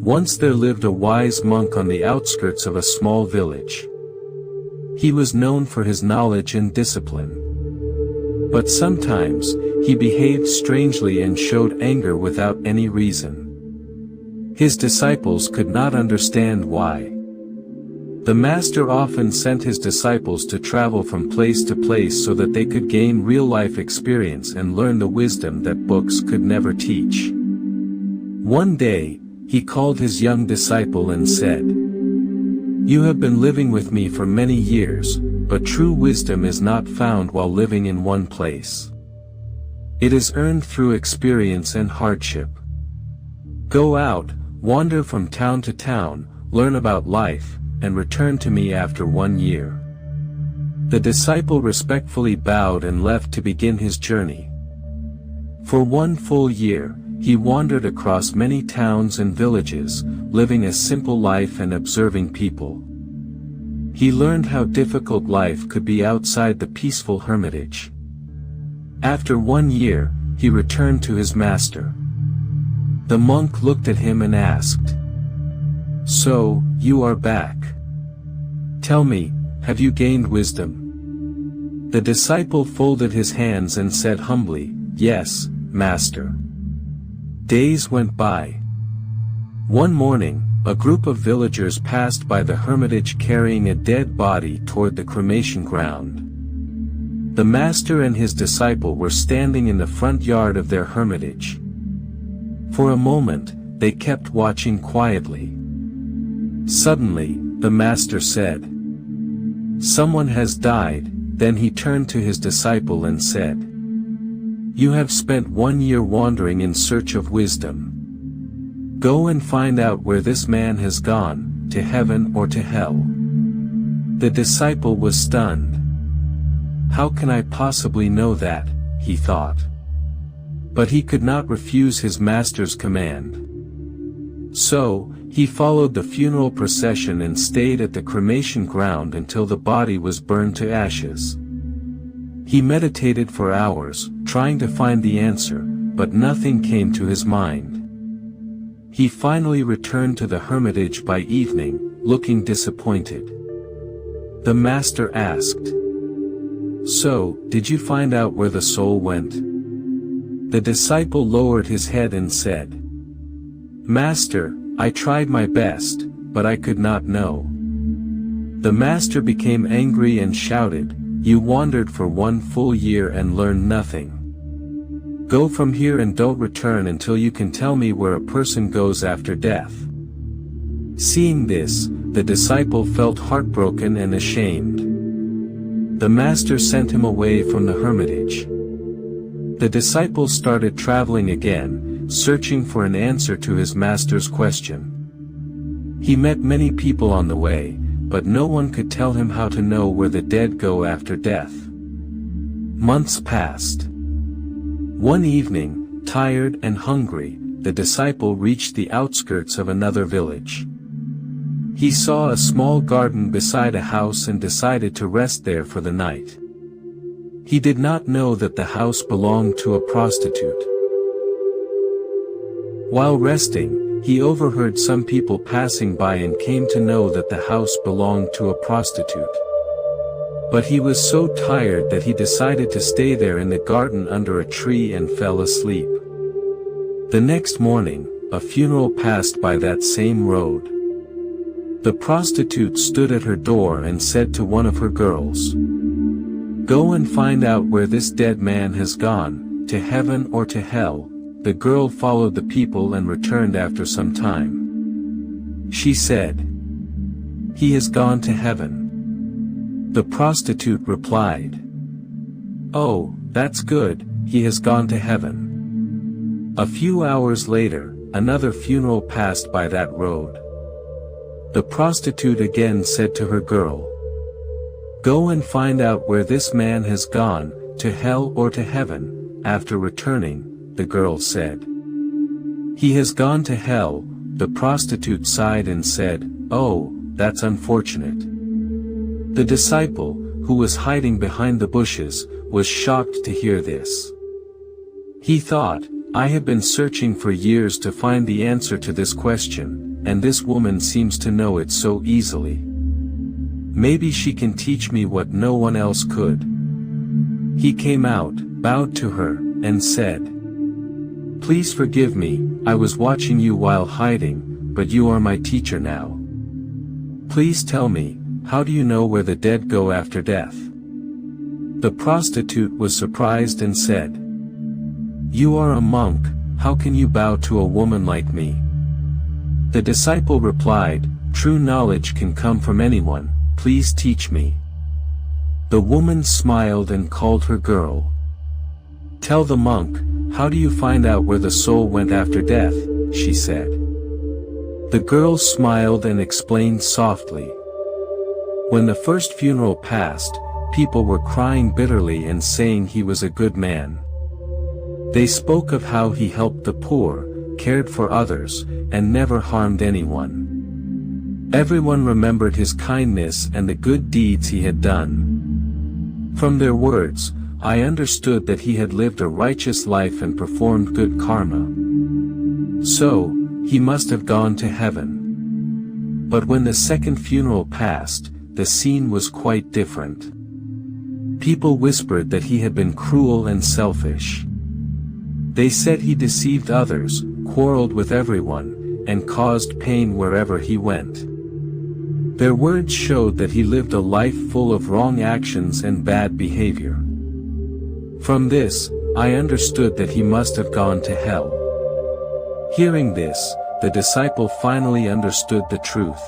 Once there lived a wise monk on the outskirts of a small village. He was known for his knowledge and discipline. But sometimes, he behaved strangely and showed anger without any reason. His disciples could not understand why. The master often sent his disciples to travel from place to place so that they could gain real-life experience and learn the wisdom that books could never teach. One day, he called his young disciple and said, "You have been living with me for many years, but true wisdom is not found while living in one place. It is earned through experience and hardship. Go out, wander from town to town, learn about life, and return to me after 1 year." The disciple respectfully bowed and left to begin his journey. For 1 full year, he wandered across many towns and villages, living a simple life and observing people. He learned how difficult life could be outside the peaceful hermitage. After 1 year, he returned to his master. The monk looked at him and asked, "So, you are back. Tell me, have you gained wisdom?" The disciple folded his hands and said humbly, "Yes, master." Days went by. One morning, a group of villagers passed by the hermitage carrying a dead body toward the cremation ground. The master and his disciple were standing in the front yard of their hermitage. For a moment, they kept watching quietly. Suddenly, the master said, "Someone has died." Then he turned to his disciple and said, "You have spent 1 year wandering in search of wisdom. Go and find out where this man has gone, to heaven or to hell." The disciple was stunned. "How can I possibly know that?" he thought. But he could not refuse his master's command. So, he followed the funeral procession and stayed at the cremation ground until the body was burned to ashes. He meditated for hours, trying to find the answer, but nothing came to his mind. He finally returned to the hermitage by evening, looking disappointed. The master asked, "So, did you find out where the soul went?" The disciple lowered his head and said, "Master, I tried my best, but I could not know." The master became angry and shouted, "You wandered for 1 full year and learned nothing. Go from here and don't return until you can tell me where a person goes after death." Seeing this, the disciple felt heartbroken and ashamed. The master sent him away from the hermitage. The disciple started traveling again, searching for an answer to his master's question. He met many people on the way, but no one could tell him how to know where the dead go after death. Months passed. One evening, tired and hungry, the disciple reached the outskirts of another village. He saw a small garden beside a house and decided to rest there for the night. He did not know that the house belonged to a prostitute. While resting, he overheard some people passing by and came to know that the house belonged to a prostitute. But he was so tired that he decided to stay there in the garden under a tree and fell asleep. The next morning, a funeral passed by that same road. The prostitute stood at her door and said to one of her girls, "Go and find out where this dead man has gone, to heaven or to hell." The girl followed the people and returned after some time. She said, "He has gone to heaven." The prostitute replied, "Oh, that's good, he has gone to heaven." A few hours later, another funeral passed by that road. The prostitute again said to her girl, "Go and find out where this man has gone, to hell or to heaven." After returning, the girl said, "He has gone to hell." The prostitute sighed and said, "Oh, that's unfortunate." The disciple, who was hiding behind the bushes, was shocked to hear this. He thought, "I have been searching for years to find the answer to this question, and this woman seems to know it so easily. Maybe she can teach me what no one else could." He came out, bowed to her, and said, "Please forgive me, I was watching you while hiding, but you are my teacher now. Please tell me, how do you know where the dead go after death?" The prostitute was surprised and said, "You are a monk, how can you bow to a woman like me?" The disciple replied, "True knowledge can come from anyone, please teach me." The woman smiled and called her girl. "Tell the monk, how do you find out where the soul went after death?" she said. The girl smiled and explained softly. When the first funeral passed, people were crying bitterly and saying he was a good man. They spoke of how he helped the poor, cared for others, and never harmed anyone. Everyone remembered his kindness and the good deeds he had done. From their words, I understood that he had lived a righteous life and performed good karma. So, he must have gone to heaven. But when the second funeral passed, the scene was quite different. People whispered that he had been cruel and selfish. They said he deceived others, quarreled with everyone, and caused pain wherever he went. Their words showed that he lived a life full of wrong actions and bad behavior. From this, I understood that he must have gone to hell. Hearing this, the disciple finally understood the truth.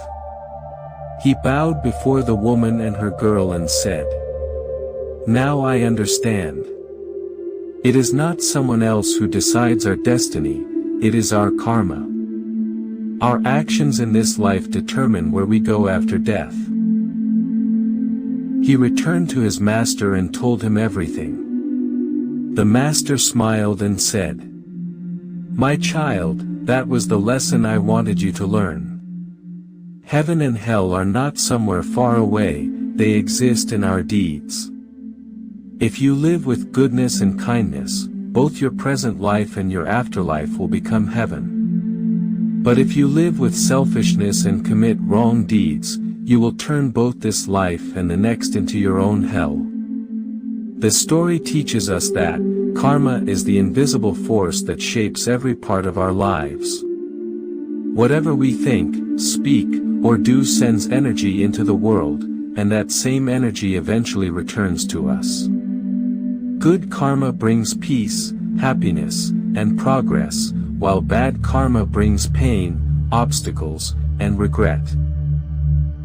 He bowed before the woman and her girl and said, "Now I understand. It is not someone else who decides our destiny, it is our karma. Our actions in this life determine where we go after death." He returned to his master and told him everything. The master smiled and said, "My child, that was the lesson I wanted you to learn. Heaven and hell are not somewhere far away, they exist in our deeds. If you live with goodness and kindness, both your present life and your afterlife will become heaven. But if you live with selfishness and commit wrong deeds, you will turn both this life and the next into your own hell." The story teaches us that karma is the invisible force that shapes every part of our lives. Whatever we think, speak, or do sends energy into the world, and that same energy eventually returns to us. Good karma brings peace, happiness, and progress, while bad karma brings pain, obstacles, and regret.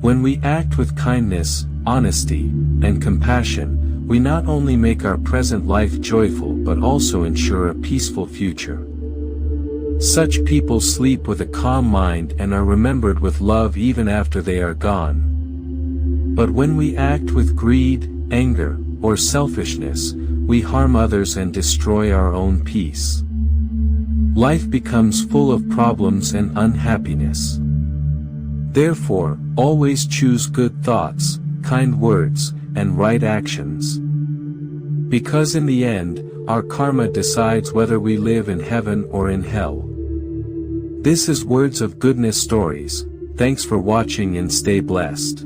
When we act with kindness, honesty, and compassion, we not only make our present life joyful but also ensure a peaceful future. Such people sleep with a calm mind and are remembered with love even after they are gone. But when we act with greed, anger, or selfishness, we harm others and destroy our own peace. Life becomes full of problems and unhappiness. Therefore, always choose good thoughts, kind words, and right actions. Because in the end, our karma decides whether we live in heaven or in hell. This is Words of Goodness Stories. Thanks for watching and stay blessed.